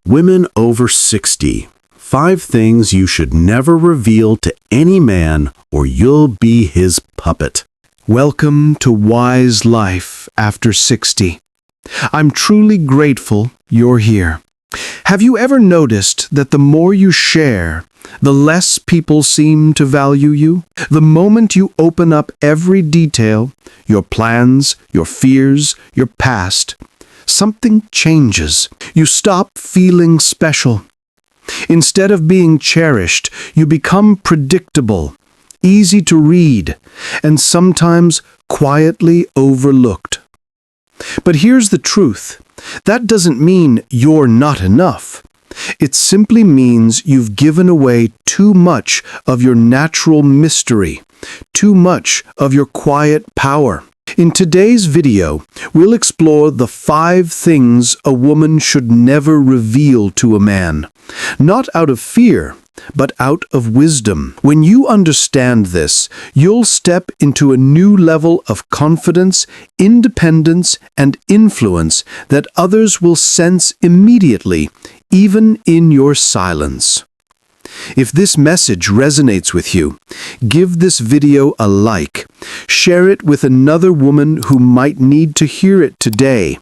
Women over 60. 5 things you should never reveal to any man or you'll be his puppet. Welcome to Wise Life After 60. I'm truly grateful you're here. Have you ever noticed that the more you share, the less people seem to value you? The moment you open up every detail, your plans, your fears, your past, something changes. You stop feeling special. Instead of being cherished, you become predictable, easy to read, and sometimes quietly overlooked. But here's the truth. That doesn't mean you're not enough. It simply means you've given away too much of your natural mystery, too much of your quiet power. In today's video, we'll explore the 5 things a woman should never reveal to a man, not out of fear, but out of wisdom. When you understand this, you'll step into a new level of confidence, independence, and influence that others will sense immediately, even in your silence. If this message resonates with you, give this video a like, share it with another woman who might need to hear it today,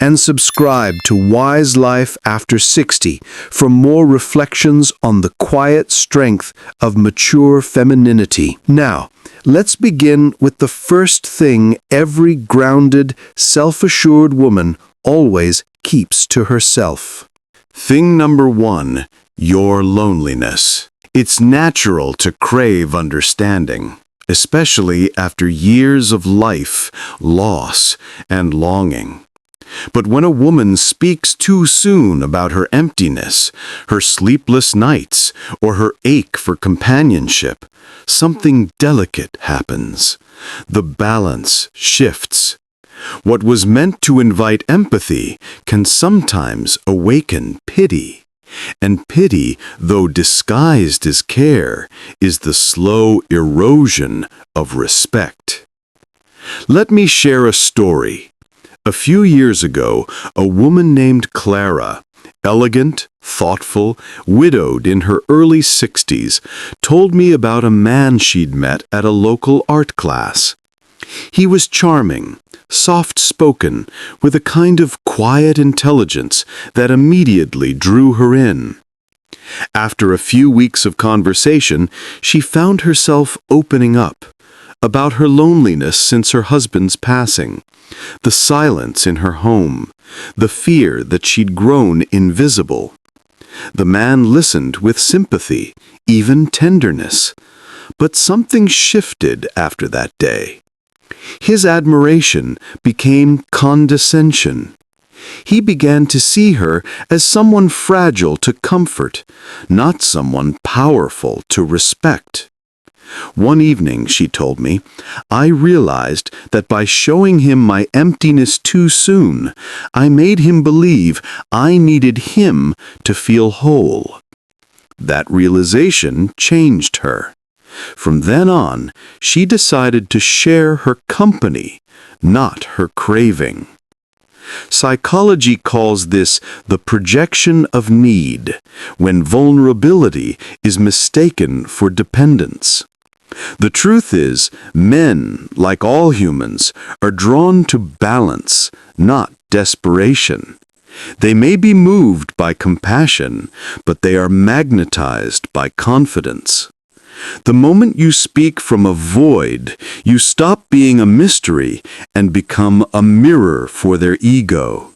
and subscribe to Wise Life After 60 for more reflections on the quiet strength of mature femininity. Now, let's begin with the first thing every grounded, self-assured woman always keeps to herself. Thing number 1. Your loneliness. It's natural to crave understanding, especially after years of life, loss, and longing. But when a woman speaks too soon about her emptiness, her sleepless nights, or her ache for companionship, something delicate happens. The balance shifts. What was meant to invite empathy can sometimes awaken pity. And pity, though disguised as care, is the slow erosion of respect. Let me share a story. A few years ago, a woman named Clara, elegant, thoughtful, widowed in her early 60s, told me about a man she'd met at a local art class. He was charming, soft-spoken, with a kind of quiet intelligence that immediately drew her in. After a few weeks of conversation, she found herself opening up about her loneliness since her husband's passing, the silence in her home, the fear that she'd grown invisible. The man listened with sympathy, even tenderness, but something shifted after that day. His admiration became condescension. He began to see her as someone fragile to comfort, not someone powerful to respect. One evening, she told me, I realized that by showing him my emptiness too soon, I made him believe I needed him to feel whole. That realization changed her. From then on, she decided to share her company, not her craving. Psychology calls this the projection of need, when vulnerability is mistaken for dependence. The truth is, men, like all humans, are drawn to balance, not desperation. They may be moved by compassion, but they are magnetized by confidence. The moment you speak from a void, you stop being a mystery and become a mirror for their ego.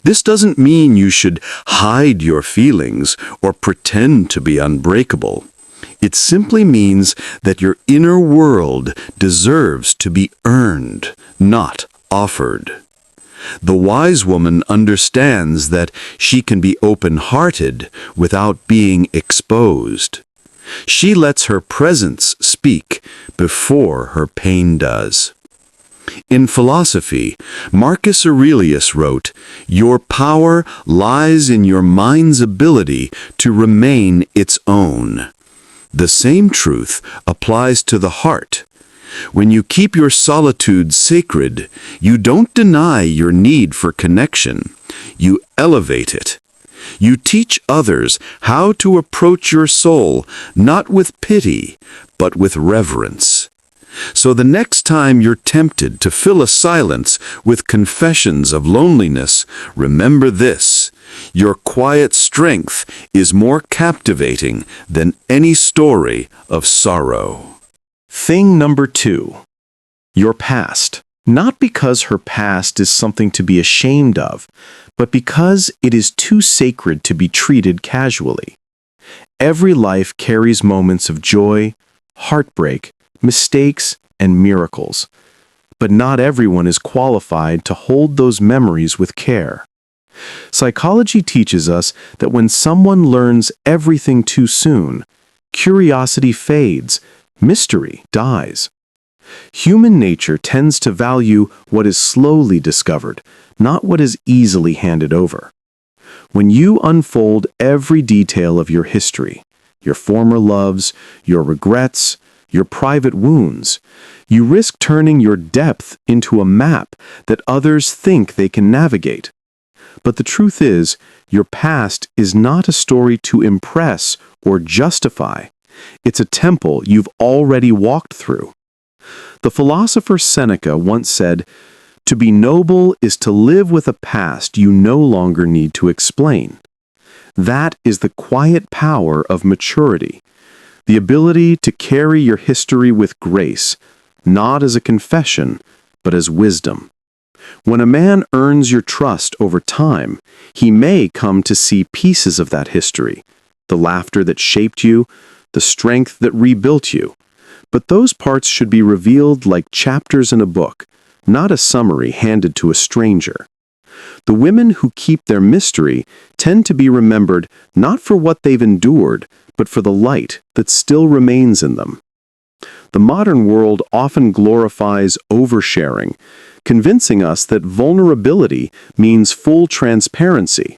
This doesn't mean you should hide your feelings or pretend to be unbreakable. It simply means that your inner world deserves to be earned, not offered. The wise woman understands that she can be open-hearted without being exposed. She lets her presence speak before her pain does. In philosophy, Marcus Aurelius wrote, "Your power lies in your mind's ability to remain its own." The same truth applies to the heart. When you keep your solitude sacred, you don't deny your need for connection. You elevate it. You teach others how to approach your soul, not with pity, but with reverence. So the next time you're tempted to fill a silence with confessions of loneliness, remember this: your quiet strength is more captivating than any story of sorrow. Thing number 2. Your past. Not because her past is something to be ashamed of, but because it is too sacred to be treated casually. Every life carries moments of joy, heartbreak, mistakes, and miracles. But not everyone is qualified to hold those memories with care. Psychology teaches us that when someone learns everything too soon, curiosity fades, mystery dies. Human nature tends to value what is slowly discovered, not what is easily handed over. When you unfold every detail of your history, your former loves, your regrets, your private wounds, you risk turning your depth into a map that others think they can navigate. But the truth is, your past is not a story to impress or justify. It's a temple you've already walked through. The philosopher Seneca once said, "To be noble is to live with a past you no longer need to explain." That is the quiet power of maturity, the ability to carry your history with grace, not as a confession, but as wisdom. When a man earns your trust over time, he may come to see pieces of that history, the laughter that shaped you, the strength that rebuilt you. But those parts should be revealed like chapters in a book, not a summary handed to a stranger. The women who keep their mystery tend to be remembered not for what they've endured, but for the light that still remains in them. The modern world often glorifies oversharing, convincing us that vulnerability means full transparency.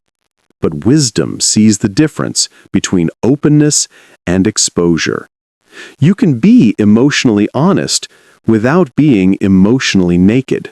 But wisdom sees the difference between openness and exposure. You can be emotionally honest without being emotionally naked.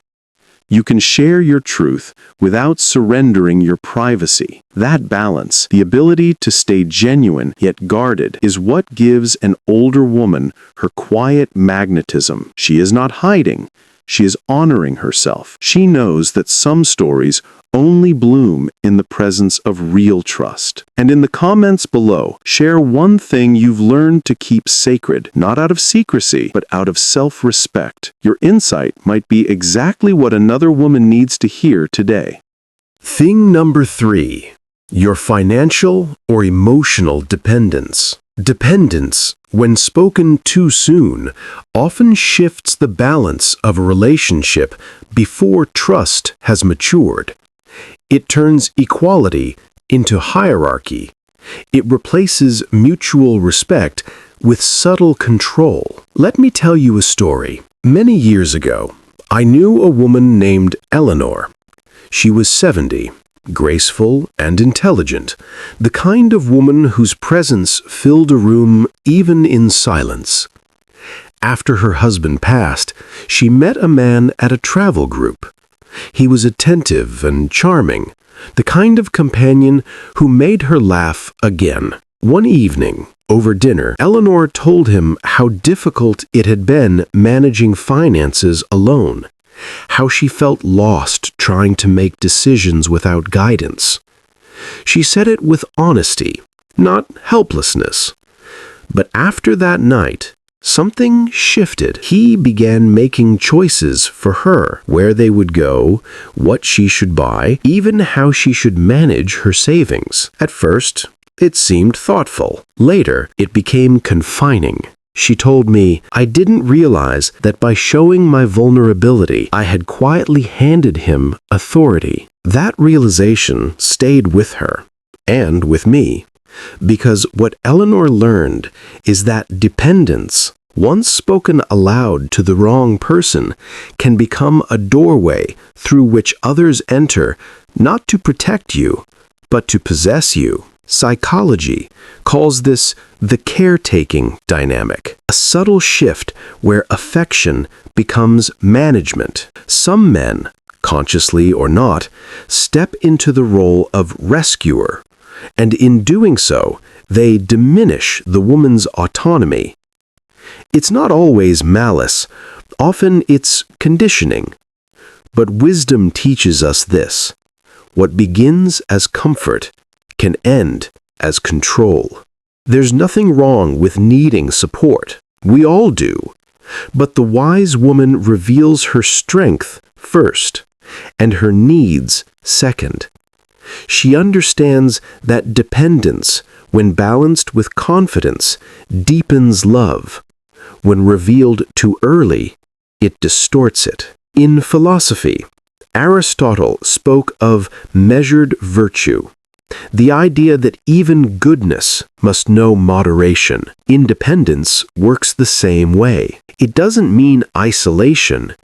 You can share your truth without surrendering your privacy. That balance, the ability to stay genuine yet guarded, is what gives an older woman her quiet magnetism. She is not hiding. She is honoring herself. She knows that some stories only bloom in the presence of real trust. And in the comments below, share one thing you've learned to keep sacred, not out of secrecy, but out of self-respect. Your insight might be exactly what another woman needs to hear today. Thing number 3. Your financial or emotional dependence. Dependence, when spoken too soon, often shifts the balance of a relationship before trust has matured. It turns equality into hierarchy. It replaces mutual respect with subtle control. Let me tell you a story. Many years ago, I knew a woman named Eleanor. She was 70, graceful and intelligent, the kind of woman whose presence filled a room even in silence. After her husband passed, she met a man at a travel group. He was attentive and charming, the kind of companion who made her laugh again. One evening, over dinner, Eleanor told him how difficult it had been managing finances alone, how she felt lost trying to make decisions without guidance. She said it with honesty, not helplessness. But after that night, something shifted. He began making choices for her, where they would go, what she should buy, even how she should manage her savings. At first, it seemed thoughtful. Later, it became confining. She told me, "I didn't realize that by showing my vulnerability, I had quietly handed him authority." That realization stayed with her, and with me. Because what Eleanor learned is that dependence, once spoken aloud to the wrong person, can become a doorway through which others enter, not to protect you, but to possess you. Psychology calls this the caretaking dynamic, a subtle shift where affection becomes management. Some men, consciously or not, step into the role of rescuer, and in doing so, they diminish the woman's autonomy. It's not always malice, often it's conditioning. But wisdom teaches us this: what begins as comfort can end as control. There's nothing wrong with needing support. We all do. But the wise woman reveals her strength first, and her needs second. She understands that dependence, when balanced with confidence, deepens love. When revealed too early, it distorts it. In philosophy, Aristotle spoke of measured virtue, the idea that even goodness must know moderation. Independence works the same way. It doesn't mean isolation.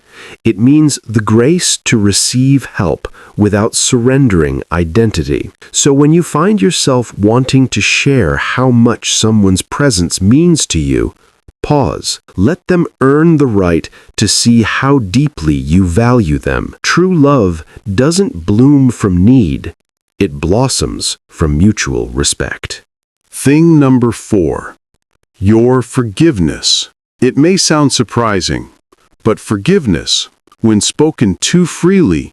It means the grace to receive help without surrendering identity. So when you find yourself wanting to share how much someone's presence means to you, pause. Let them earn the right to see how deeply you value them. True love doesn't bloom from need. It blossoms from mutual respect. Thing number 4. Your forgiveness. It may sound surprising, but forgiveness, when spoken too freely,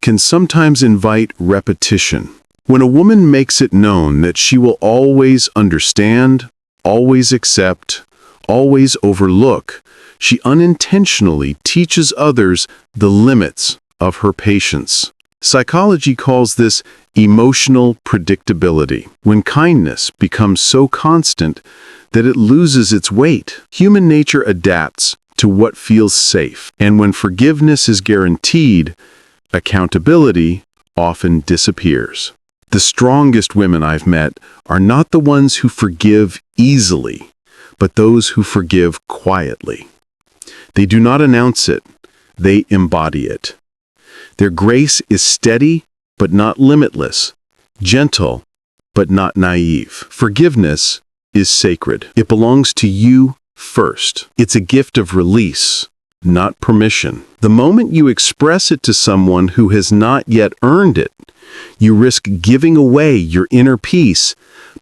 can sometimes invite repetition. When a woman makes it known that she will always understand, always accept, always overlook, she unintentionally teaches others the limits of her patience. Psychology calls this emotional predictability, when kindness becomes so constant that it loses its weight. Human nature adapts to what feels safe, and when forgiveness is guaranteed, accountability often disappears. The strongest women I've met are not the ones who forgive easily, but those who forgive quietly. They do not announce it, they embody it. Their grace is steady, but not limitless, gentle, but not naive. Forgiveness is sacred. It belongs to you first. It's a gift of release, not permission. The moment you express it to someone who has not yet earned it, you risk giving away your inner peace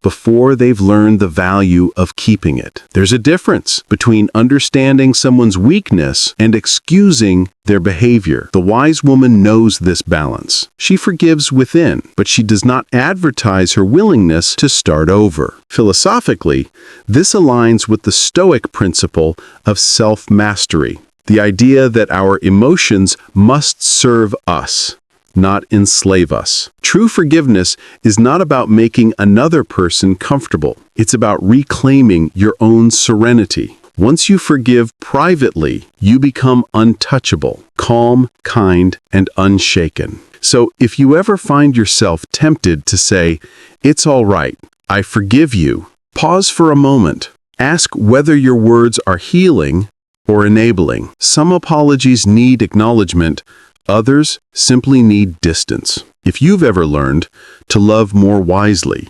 before they've learned the value of keeping it. There's a difference between understanding someone's weakness and excusing their behavior. The wise woman knows this balance. She forgives within, but she does not advertise her willingness to start over. Philosophically, this aligns with the Stoic principle of self-mastery, the idea that our emotions must serve us, not enslave us. True forgiveness is not about making another person comfortable. It's about reclaiming your own serenity. Once you forgive privately, you become untouchable, calm, kind, and unshaken. So if you ever find yourself tempted to say, "It's all right, I forgive you," pause for a moment. Ask whether your words are healing or enabling. Some apologies need acknowledgement. Others simply need distance. If you've ever learned to love more wisely,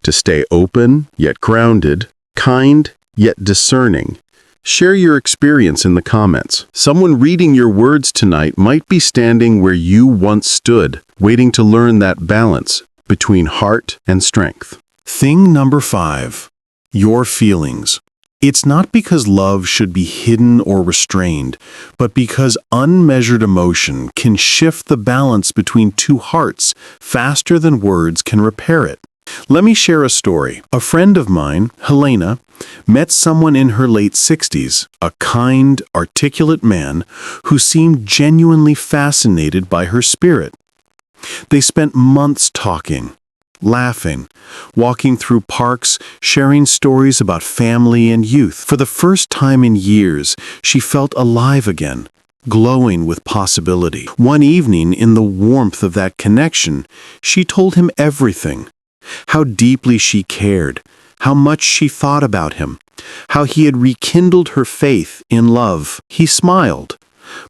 to stay open yet grounded, kind yet discerning, share your experience in the comments. Someone reading your words tonight might be standing where you once stood, waiting to learn that balance between heart and strength. Thing number 5. Your feelings. It's not because love should be hidden or restrained, but because unmeasured emotion can shift the balance between two hearts faster than words can repair it. Let me share a story. A friend of mine, Helena, met someone in her late 60s, a kind, articulate man who seemed genuinely fascinated by her spirit. They spent months talking, laughing, walking through parks, sharing stories about family and youth. For the first time in years, she felt alive again, glowing with possibility. One evening, in the warmth of that connection, she told him everything. How deeply she cared, how much she thought about him, how he had rekindled her faith in love. He smiled,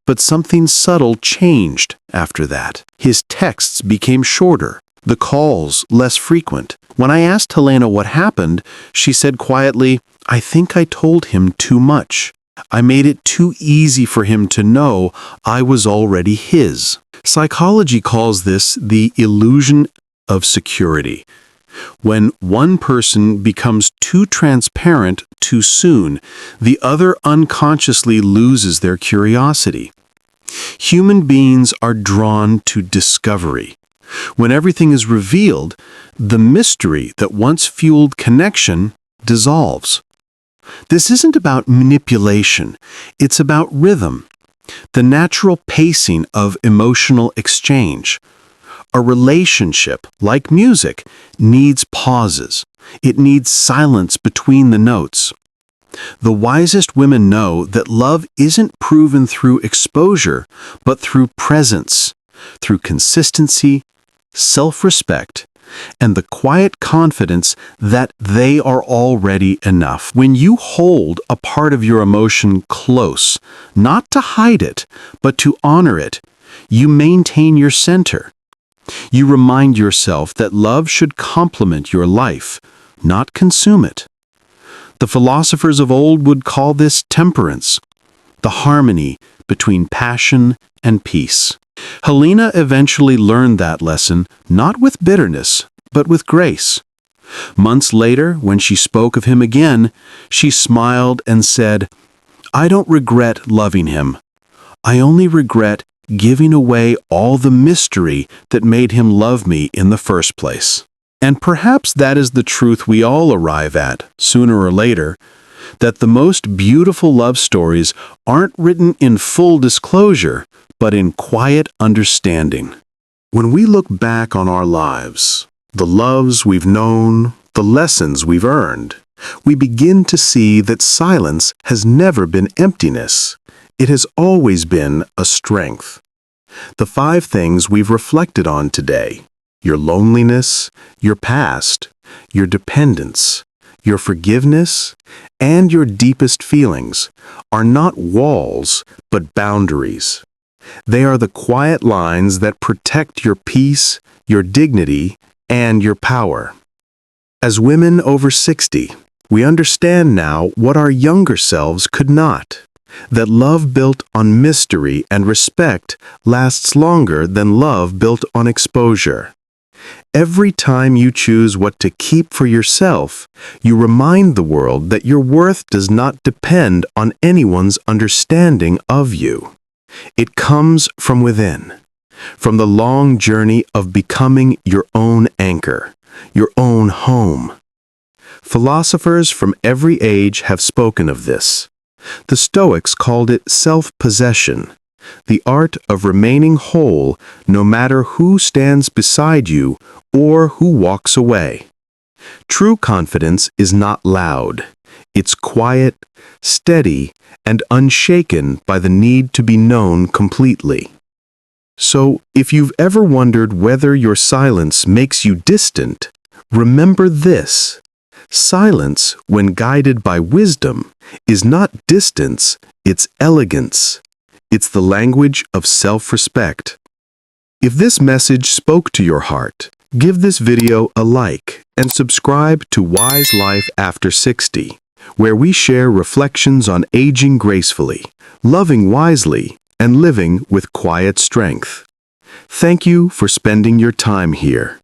but something subtle changed after that. His texts became shorter, the calls less frequent. When I asked Helena what happened, she said quietly, "I think I told him too much. I made it too easy for him to know I was already his." Psychology calls this the illusion of security. When one person becomes too transparent too soon, the other unconsciously loses their curiosity. Human beings are drawn to discovery. When everything is revealed, the mystery that once fueled connection dissolves. This isn't about manipulation, it's about rhythm, the natural pacing of emotional exchange. A relationship, like music, needs pauses. It needs silence between the notes. The wisest women know that love isn't proven through exposure, but through presence, through consistency, self-respect, and the quiet confidence that they are already enough. When you hold a part of your emotion close, not to hide it, but to honor it, you maintain your center. You remind yourself that love should complement your life, not consume it. The philosophers of old would call this temperance, the harmony between passion and peace. Helena eventually learned that lesson, not with bitterness, but with grace. Months later, when she spoke of him again, she smiled and said, "I don't regret loving him. I only regret giving away all the mystery that made him love me in the first place." And perhaps that is the truth we all arrive at, sooner or later, that the most beautiful love stories aren't written in full disclosure, but in quiet understanding. When we look back on our lives, the loves we've known, the lessons we've earned, we begin to see that silence has never been emptiness. It has always been a strength. The 5 things we've reflected on today, your loneliness, your past, your dependence, your forgiveness, and your deepest feelings, are not walls, but boundaries. They are the quiet lines that protect your peace, your dignity, and your power. As women over 60, we understand now what our younger selves could not, that love built on mystery and respect lasts longer than love built on exposure. Every time you choose what to keep for yourself, you remind the world that your worth does not depend on anyone's understanding of you. It comes from within, from the long journey of becoming your own anchor, your own home. Philosophers from every age have spoken of this. The Stoics called it self-possession, the art of remaining whole no matter who stands beside you or who walks away. True confidence is not loud. It's quiet, steady, and unshaken by the need to be known completely. So, if you've ever wondered whether your silence makes you distant, remember this. Silence, when guided by wisdom, is not distance, it's elegance. It's the language of self-respect. If this message spoke to your heart, give this video a like and subscribe to Wise Life After 60, where we share reflections on aging gracefully, loving wisely, and living with quiet strength. Thank you for spending your time here.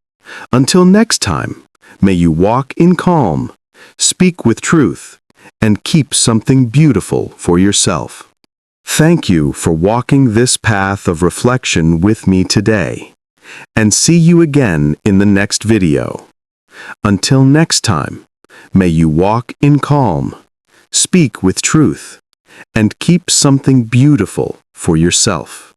Until next time, may you walk in calm, speak with truth, and keep something beautiful for yourself. Thank you for walking this path of reflection with me today, and see you again in the next video. Until next time, may you walk in calm, speak with truth, and keep something beautiful for yourself.